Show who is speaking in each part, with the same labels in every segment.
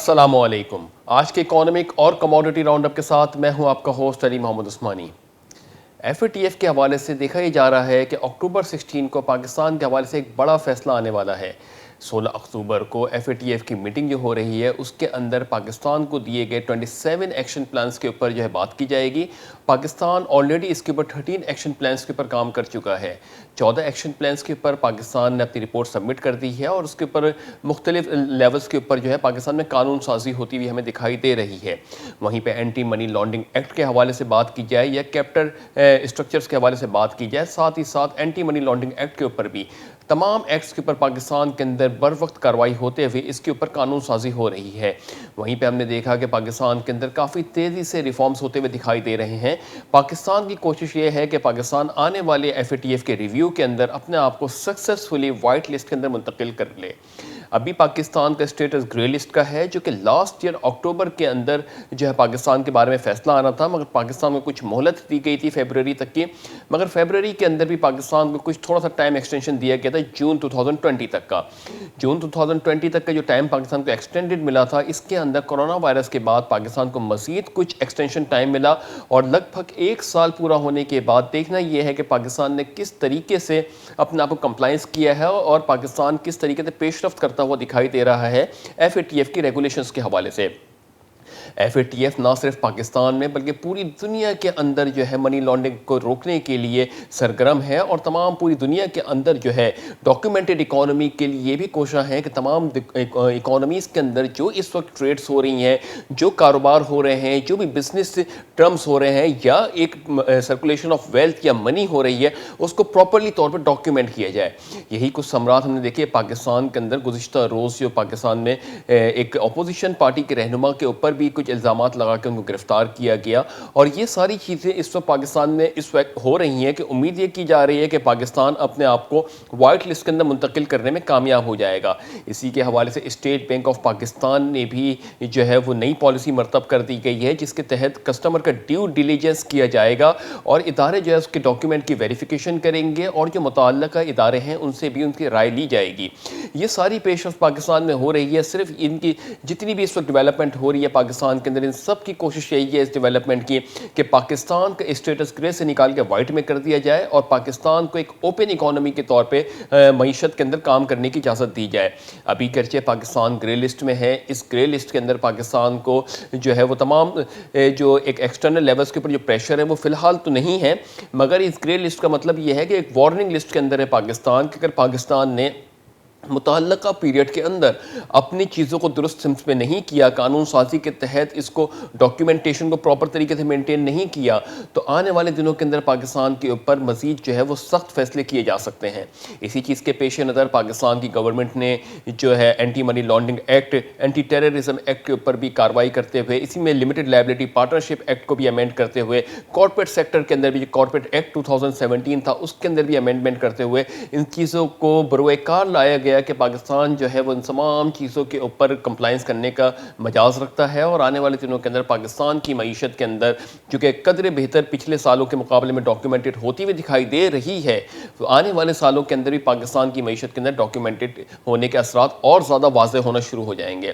Speaker 1: السلام علیکم۔ آج کے اکانومک اور کموڈٹی راؤنڈ اپ کے ساتھ میں ہوں آپ کا host Ali Muhammad Usmani. F A T F کے حوالے سے دیکھا یہ جا رہا ہے کہ اکتوبر 16 کو پاکستان کے حوالے سے ایک بڑا فیصلہ آنے والا ہے۔ 16 اکتوبر کو ایف اے ٹی ایف کی میٹنگ جو ہو رہی ہے اس کے اندر پاکستان کو دیے گئے 27 ایکشن پلانز کے اوپر بات کی جائے گی۔ پاکستان آلریڈی اس کے اوپر 13 ایکشن پلانز کے اوپر کام کر چکا ہے۔ 14 ایکشن پلانز کے اوپر پاکستان نے اپنی رپورٹ سبمٹ کر دی ہے اور اس کے اوپر مختلف لیولز کے اوپر پاکستان میں قانون سازی ہوتی ہوئی ہمیں دکھائی دے رہی ہے۔ وہیں پہ اینٹی منی لانڈرنگ ایکٹ کے حوالے سے بات کی جائے یا کیپٹل اسٹرکچرز کے حوالے سے بات کی جائے، ساتھ ہی ساتھ اینٹی منی لانڈرنگ ایکٹ کے اوپر بھی تمام ایکٹس کے اوپر پاکستان کے اندر بر وقت کارروائی ہوتے ہوئے اس کے اوپر قانون سازی ہو رہی ہے۔ وہیں پہ ہم نے دیکھا کہ پاکستان کے اندر کافی تیزی سے ریفارمز ہوتے ہوئے دکھائی دے رہے ہیں۔ پاکستان کی کوشش یہ ہے کہ پاکستان آنے والے ایف اے ٹی ایف کے ریویو کے اندر اپنے آپ کو سکسیسفلی وائٹ لسٹ کے اندر منتقل کر لے۔ ابھی پاکستان کا اسٹیٹس گرے لسٹ کا ہے، جو کہ لاسٹ ایئر اکتوبر کے اندر پاکستان کے بارے میں فیصلہ آنا تھا، مگر پاکستان کو کچھ مہلت دی گئی تھی فیبروری تک کی، مگر فیبروری کے اندر بھی پاکستان کو کچھ تھوڑا سا ٹائم ایکسٹینشن دیا گیا تھا جون 2020 تک کا۔ جون 2020 تک کا جو ٹائم پاکستان کو ایکسٹینڈڈ ملا تھا، اس کے اندر کرونا وائرس کے بعد پاکستان کو مزید کچھ ایکسٹینشن ٹائم ملا اور لگ بھگ 1 سال پورا ہونے کے بعد دیکھنا یہ ہے کہ پاکستان نے کس طریقے سے اپنے آپ کو کمپلائنس کیا ہے اور پاکستان کس طریقے سے پیش رفت کرتا ہوا دکھائی دے رہا ہے ایف اے ٹی ایف کی ریگولیشنز کے حوالے سے۔ ایف اے ٹی ایف نہ صرف پاکستان میں بلکہ پوری دنیا کے اندر منی لانڈرنگ کو روکنے کے لیے سرگرم ہے اور تمام پوری دنیا کے اندر ڈاکیومنٹڈ اکانومی کے لیے یہ بھی کوشاں ہیں کہ تمام اکانومیز کے اندر جو اس وقت ٹریڈز ہو رہی ہیں، جو کاروبار ہو رہے ہیں، جو بھی بزنس ٹرمز ہو رہے ہیں یا ایک سرکولیشن آف ویلتھ یا منی ہو رہی ہے، اس کو پراپرلی طور پر ڈاکیومنٹ کیا جائے۔ یہی کچھ ثمرات ہم نے دیکھے پاکستان کے اندر گزشتہ روز پاکستان میں ایک اپوزیشن پارٹی کے رہنما کے اوپر بھی کچھ الزامات لگا کے ان کو گرفتار کیا گیا، اور یہ ساری چیزیں اس وقت پاکستان میں اس وقت ہو رہی ہیں کہ امید یہ کی جا رہی ہے کہ پاکستان اپنے آپ کو وائٹ لسٹ کے اندر منتقل کرنے میں کامیاب ہو جائے گا۔ اسی کے حوالے سے اسٹیٹ بینک آف پاکستان نے بھی وہ نئی پالیسی مرتب کر دی گئی ہے، جس کے تحت کسٹمر کا ڈیو ڈیلیجنس کیا جائے گا اور ادارے اس کے ڈاکیومنٹ کی ویریفیکیشن کریں گے اور جو متعلقہ ادارے ہیں ان سے بھی ان کی رائے لی جائے گی۔ یہ ساری پیش رفت پاکستان میں ہو رہی ہے، صرف ان کی جتنی بھی اس وقت ڈیولپمنٹ ہو رہی ہے پاکستان کے اندر، ان سب کی کوشش یہی ہے اس ڈیولپمنٹ کی کہ پاکستان کا اسٹیٹس گرے سے نکال کے وائٹ میں کر دیا جائے اور پاکستان کو ایک اوپن اکانومی کے طور پہ معیشت کے اندر کام کرنے کی اجازت دی جائے۔ ابھی گرچہ پاکستان گرے لسٹ میں ہے، اس گرے لسٹ کے اندر پاکستان کو وہ تمام جو ایک ایکسٹرنل لیولز کے اوپر جو پریشر ہے وہ فی الحال تو نہیں ہے، مگر اس گرے لسٹ کا مطلب یہ ہے کہ ایک وارننگ لسٹ کے اندر ہے پاکستان، کہ اگر پاکستان نے متعلقہ پیریڈ کے اندر اپنی چیزوں کو درست سمت میں نہیں کیا، قانون سازی کے تحت اس کو ڈاکیومنٹیشن کو پراپر طریقے سے مینٹین نہیں کیا، تو آنے والے دنوں کے اندر پاکستان کے اوپر مزید وہ سخت فیصلے کیے جا سکتے ہیں۔ اسی چیز کے پیش نظر پاکستان کی گورنمنٹ نے anti money laundering act, anti terrorism act کے اوپر بھی کارروائی کرتے ہوئے، اسی میں لمیٹڈ لائبلٹی پارٹنرشپ ایکٹ کو بھی امینڈ کرتے ہوئے، کارپوریٹ سیکٹر کے اندر بھی کارپوریٹ ایکٹ 2017 تھا اس کے اندر بھی امینڈمنٹ کرتے ہوئے ان چیزوں کو بروئے کار لایا گیا کہ پاکستان وہ ان تمام چیزوں کے اوپر کمپلائنس کرنے کا مجاز رکھتا ہے اور آنے والے دنوں کے اندر پاکستان کی معیشت کے اندر چونکہ قدر بہتر پچھلے سالوں کے مقابلے میں ڈاکیومنٹڈ ہوتی ہوئی دکھائی دے رہی ہے، تو آنے والے سالوں کے اندر بھی پاکستان کی معیشت کے اندر ڈاکیومنٹڈ ہونے کے اثرات اور زیادہ واضح ہونا شروع ہو جائیں گے۔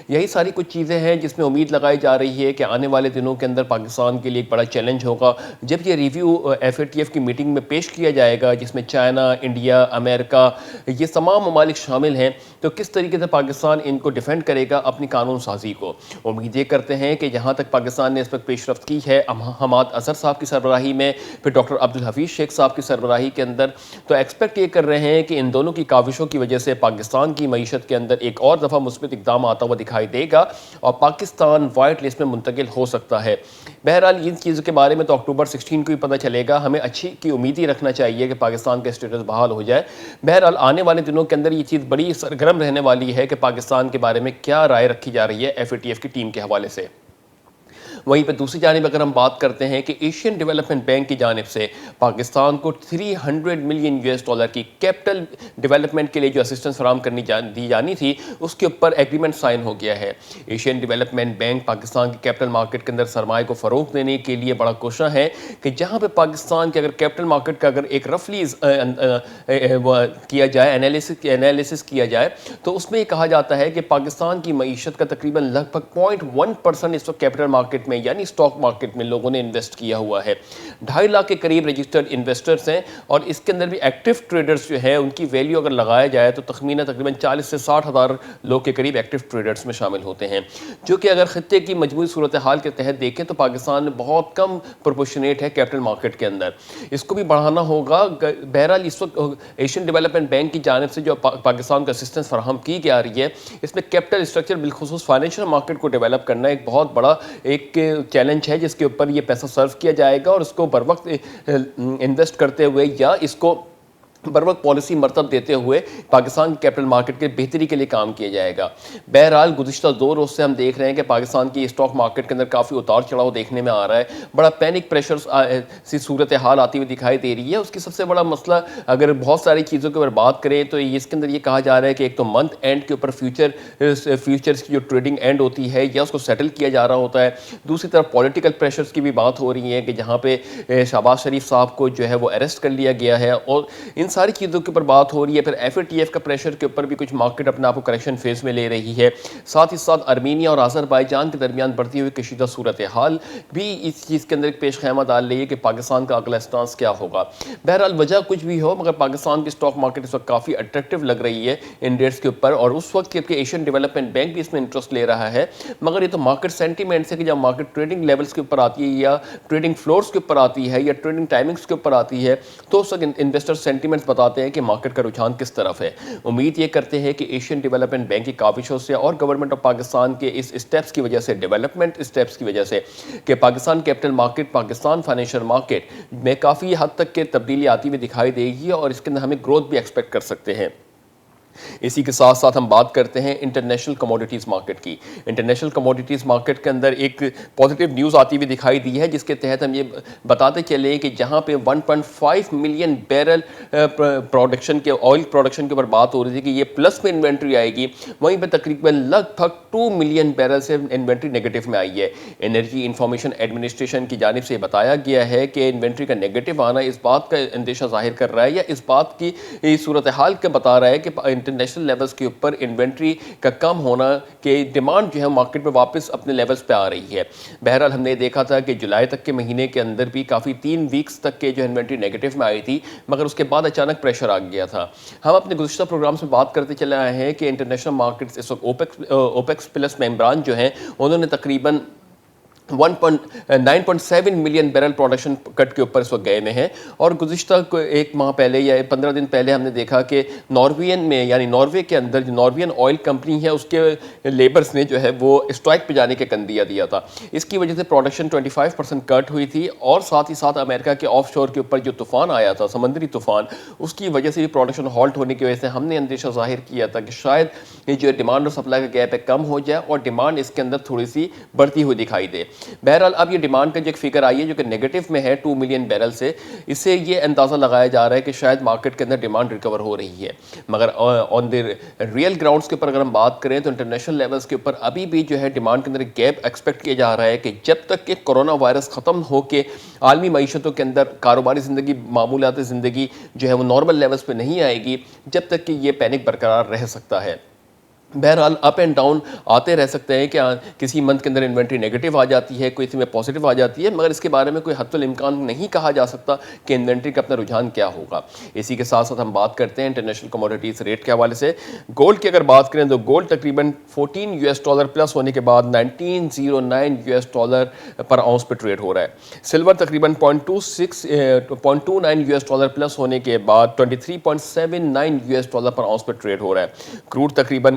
Speaker 1: یہی ساری کچھ چیزیں ہیں جس میں امید لگائی جا رہی ہے کہ آنے والے دنوں کے اندر پاکستان کے لیے ایک بڑا چیلنج ہوگا جب یہ review F A T F کی میٹنگ میں پیش کیا جائے گا، جس میں چائنا، انڈیا، امریکہ یہ تمام ممالک شامل ہیں، تو کس طریقے سے پاکستان ان کو ڈیفینڈ کرے گا اپنی قانون سازی کو۔ امید یہ کرتے ہیں کہ جہاں تک پاکستان نے اس وقت پیش رفت کی ہے حماد اظہر صاحب کی سربراہی میں، پھر ڈاکٹر عبدالحفیظ شیخ صاحب کی سربراہی کے اندر، تو ایکسپیکٹ یہ کر رہے ہیں کہ ان دونوں کی کاوشوں کی وجہ سے پاکستان کی معیشت کے اندر ایک اور دفعہ مثبت اقدام آتا ہوا دکھائی دے گا اور پاکستان وائٹ لسٹ میں منتقل ہو سکتا ہے۔ بہرحال ان چیزوں کے بارے میں تو اکتوبر 16 کو ہی پتہ چلے گا، ہمیں اچھی کی امید ہی رکھنا چاہیے کہ پاکستان کا اسٹیٹس بحال ہو جائے۔ بہرحال آنے والے دنوں کے اندر یہ چیز بڑی سرگرم رہنے والی ہے کہ پاکستان کے بارے میں کیا رائے رکھی جا رہی ہے ایف اے ٹی ایف کی ٹیم کے حوالے سے۔ وہیں پہ دوسری جانب اگر ہم بات کرتے ہیں کہ ایشین ڈیولپمنٹ بینک کی جانب سے پاکستان کو $300 ملین کی کیپٹل ڈیولپمنٹ کے لیے جو اسسٹنس فراہم دی جانی تھی اس کے اوپر ایگریمنٹ سائن ہو گیا ہے۔ ایشین ڈیولپمنٹ بینک پاکستان کی کیپٹل مارکیٹ کے اندر سرمایہ کو فروغ دینے کے لیے بڑا کوشاں ہے کہ جہاں پہ پاکستان کے اگر کیپٹل مارکیٹ کا اگر ایک رفلی کیا جائے انالیسس کیا جائے تو اس میں یہ کہا جاتا ہے کہ پاکستان کی معیشت کا تقریباً لگ بھگ 0.1% اس وقت کیپٹل مارکیٹ میں یعنی اسٹاک مارکیٹ میں لوگوں نے انویسٹ کیا ہوا ہے۔ 2.5 لاکھ کے قریب رجسٹرڈ انویسٹرز ہیں اور اس کے اندر بھی ایکٹیو ٹریڈرز جو ہے ان کی ویلیو اگر لگایا جائے تو تقریباً 40 سے 60 ہزار لوگ کے قریب ایکٹیو ٹریڈرز میں شامل ہوتے ہیں، جو کہ اگر خطے کی مجموعی صورتحال کے تحت دیکھیں تو پاکستان میں بہت کم پروپورشنیٹ ہے کیپٹل مارکیٹ کے اندر، اس کو بھی بڑھانا ہوگا۔ بہرحال اس وقت ایشین ڈیولپمنٹ بینک کی جانب سے جو پاکستان کو اسسٹنس فراہم کی جا رہی ہے اس میں کیپٹل اسٹرکچر بالخصوص فائنینشیل مارکیٹ کو ڈیولپ کرنا ایک بہت بڑا ایک چیلنج ہے جس کے اوپر یہ پیسہ سرو کیا جائے گا اور اس کو بر وقت انویسٹ کرتے ہوئے یا اس کو بر وقت پالیسی مرتب دیتے ہوئے پاکستان کی کیپٹل مارکیٹ کے بہتری کے لیے کام کیا جائے گا۔ بہرحال گزشتہ 2 روز سے ہم دیکھ رہے ہیں کہ پاکستان کی اسٹاک مارکیٹ کے اندر کافی اتار چڑھاؤ دیکھنے میں آ رہا ہے، بڑا پینک پریشر سی صورتحال آتی ہوئی دکھائی دے رہی ہے۔ اس کی سب سے بڑا مسئلہ اگر بہت ساری چیزوں کے اوپر بات کریں تو اس کے اندر یہ کہا جا رہا ہے کہ ایک تو منتھ اینڈ کے اوپر فیوچرز کی جو ٹریڈنگ اینڈ ہوتی ہے یا اس کو سیٹل کیا جا رہا ہوتا ہے، دوسری طرف پولیٹیکل پریشرز کی بھی بات ہو رہی ہے کہ جہاں پہ شہباز شریف صاحب کو جو ہے وہ اریسٹ کر لیا گیا ہے اور ان ساری چیزوں کے اوپر بات ہو رہی ہے۔ پھر FATF کا پریشر کے اوپر بھی کچھ مارکیٹ اپنے آپ کو کریکشن فیز میں لے رہی ہے، ساتھ ہی ساتھ ارمینیا اور آذربائیجان کے درمیان بڑھتی ہوئی کشیدہ صورتحال بھی اس چیز کے اندر ایک پیش خیمہ ڈال رہی ہے کہ پاکستان کا اگلا اسٹانس کیا ہوگا۔ بہرحال وجہ کچھ بھی ہو مگر پاکستان کی اسٹاک مارکیٹ اس وقت کافی اٹریکٹیو لگ رہی ہے ان ڈیٹس کے اوپر، اور اس وقت کہ ایشین ڈیولپمنٹ بینک بھی اس میں انٹرسٹ لے رہا ہے، مگر یہ تو مارکیٹ سینٹیمنٹ سے کہ جب مارکیٹ ٹریڈنگ لیولز کے اوپر آتی ہے یا ٹریڈنگ فلورز کے اوپر آتی ہے یا ٹریڈنگ ٹائمنگز کے اوپر آتی ہے تو اس وقت انویسٹر سینٹیمنٹس بتاتے ہیں کہ مارکیٹ کا رجحان کس طرف ہے۔ امید یہ کرتے ہیں کہ ایشین ڈیولپمنٹ بینک کی کاوشوں سے اور گورنمنٹ آف پاکستان کے اس اسٹیپس کی وجہ سے، ڈیولپمنٹ اسٹیپس کی وجہ سے کہ Pakistan capital market, Pakistan financial market میں کافی حد تک کے تبدیلی آتی ہوئی دکھائی دے گی اور اس کے اندر ہمیں گروتھ بھی ایکسپیکٹ کر سکتے ہیں۔ اسی کے ساتھ ساتھ ہم بات کرتے ہیں انٹرنیشنل کموڈیٹیز مارکیٹ کی۔ انٹرنیشنل کموڈیٹیز مارکیٹ کے اندر ایک پازیٹیو نیوز آتی ہوئی دکھائی دی ہے جس کے تحت ہم یہ بتاتے چلیں کہ جہاں پہ 1.5 ملین بیرل پروڈکشن کے آئل پروڈکشن کے اوپر بات ہو رہی تھی کہ یہ پلس میں انوینٹری آئے گی، وہیں پہ تقریباً لگ بھگ 2 ملین بیرل سے انوینٹری نیگیٹو میں آئی ہے۔ انرجی انفارمیشن ایڈمنسٹریشن کی جانب سے بتایا گیا ہے کہ انوینٹری کا نیگیٹو آنا اس بات کا اندیشہ ظاہر کر رہا ہے یا اس بات کی صورتحال کا بتا رہا ہے کہ انٹرنیشنل لیولز کے اوپر انوینٹری کا کم ہونا کہ ڈیمانڈ جو ہے مارکیٹ میں واپس اپنے لیولز پہ آ رہی ہے۔ بہرحال ہم نے دیکھا تھا کہ جولائی تک کے مہینے کے اندر بھی کافی 3 ویکس تک کے جو انوینٹری نیگیٹو میں آئی تھی، مگر اس کے بعد اچانک پریشر آ گیا تھا۔ ہم اپنے گزشتہ پروگرامز میں بات کرتے چلے آئے ہیں کہ انٹرنیشنل مارکیٹس اس وقت اوپیکس پلس ممبران جو ہیں انہوں نے تقریباً 9.7 ملین بیرل پروڈکشن کٹ کے اوپر اس وقت گئے میں ہیں، اور گزشتہ 1 ماہ پہلے یا 15 دن پہلے ہم نے دیکھا کہ ناروین میں یعنی ناروے کے اندر جو ناروین آئل کمپنی ہے اس کے لیبرز نے جو ہے وہ اسٹرائک پہ جانے کے کندیا دیا تھا۔ اس کی وجہ سے پروڈکشن 25% کٹ ہوئی تھی، اور ساتھ ہی ساتھ امریکہ کے آف شور کے اوپر جو طوفان آیا تھا، سمندری طوفان، اس کی وجہ سے بھی پروڈکشن ہالٹ ہونے کی وجہ سے ہم نے اندیشہ ظاہر کیا تھا کہ شاید یہ جو ڈیمانڈ اور سپلائی کا گیپ ہے کم ہو جائے اور ڈیمانڈ اس کے اندر تھوڑی سی بڑھتی ہوئی دکھائی دے۔ بہرحال اب یہ ڈیمانڈ کا جو ایک فگر آئی ہے جو کہ نیگیٹو میں ہے 2 ملین بیرل سے، اس سے یہ اندازہ لگایا جا رہا ہے کہ شاید مارکیٹ کے اندر ڈیمانڈ ریکور ہو رہی ہے، مگر آن دی ریئل گراؤنڈس کے اوپر اگر ہم بات کریں تو انٹرنیشنل لیولز کے اوپر ابھی بھی جو ہے ڈیمانڈ کے اندر ایک گیپ ایکسپیکٹ کیا جا رہا ہے کہ جب تک کہ کورونا وائرس ختم ہو کے عالمی معیشتوں کے اندر کاروباری زندگی، معمولات زندگی جو ہے وہ نارمل لیولز پہ نہیں آئے گی، جب تک کہ یہ پینک برقرار رہ سکتا ہے۔ بہرحال اپ اینڈ ڈاؤن آتے رہ سکتے ہیں کہ کسی منتھ کے اندر انوینٹری نیگیٹو آ جاتی ہے، کوئی میں پازیٹیو آ جاتی ہے، مگر اس کے بارے میں کوئی حتمی الامکان نہیں کہا جا سکتا کہ انوینٹری کا اپنا رجحان کیا ہوگا۔ اسی کے ساتھ ساتھ ہم بات کرتے ہیں انٹرنیشنل کموڈیٹیز ریٹ کے حوالے سے۔ گولڈ کی اگر بات کریں تو گولڈ تقریباً $14 پلس ہونے کے بعد $19.09 پر آؤنس پہ ٹریڈ ہو رہا ہے۔ سلور تقریباً $0.29 پلس ہونے کے بعد $23.79 پر آؤنس پہ ٹریڈ ہو رہا ہے۔ کروڈ تقریباً